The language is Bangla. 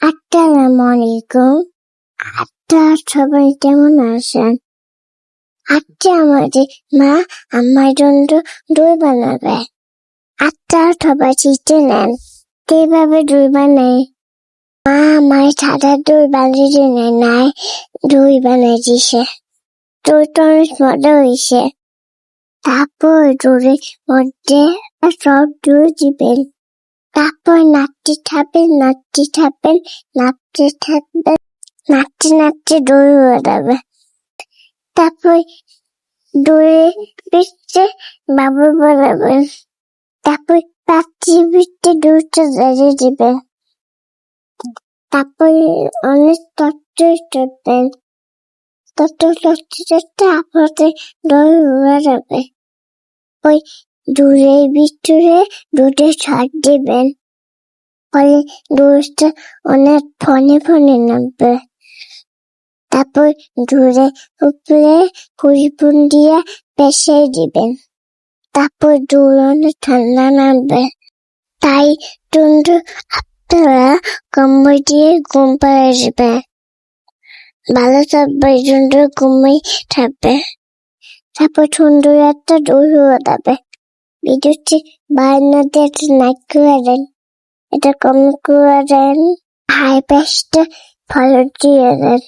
আসসালামু আলাইকুম। আপনারা সবাই কেমন আছেন? আজকে আমাদের মা আমার জন্য দই বানাবে। আপনারা সবাই শিখে নেন কিভাবে দই বানায়। মা আমার সাদা দই বানিয়ে নাই দই বানিয়ে দিছে। দইটা অনেক মজা হয়েছে। তারপর দইয়ের মধ্যে সব দই দিবেন। তারপর নাড়তে থাকবেন। নাড়তে দই হয়ে যাবে। তারপর দইয়ের ভিতরে বাবুল বানাবেন। তারপর পাত্রের ভিতরে দইটা ঢেলে দিবেন। তারপর অনেক করবেন। আপনাদের দই হয়ে যাবে। ওই দইয়ের ভিতরে দুধের ছাড় দিবেন। ফলে দইটা অনেক ফনে নামবে। তারপর দইয়ের উপরে পরিপূর্ণ দিয়ে পেঁচিয়ে দিবেন। তারপর দই অনেক ঠান্ডা নামবে। তাই জন্য আপনারা কম্বল দিয়ে ঘুম পাড়িয়ে দিবেন। ভালো থাকবে জন্য ঘুমিয়ে থাকবে। তারপর সুন্দর একটা দই হয়ে যাবে। ভিডিওটি বানাতে একটা লাইক করে দেন। এটা কমেন্ট করে দেন। হাই পেস্টে ফলো দিয়ে দেন।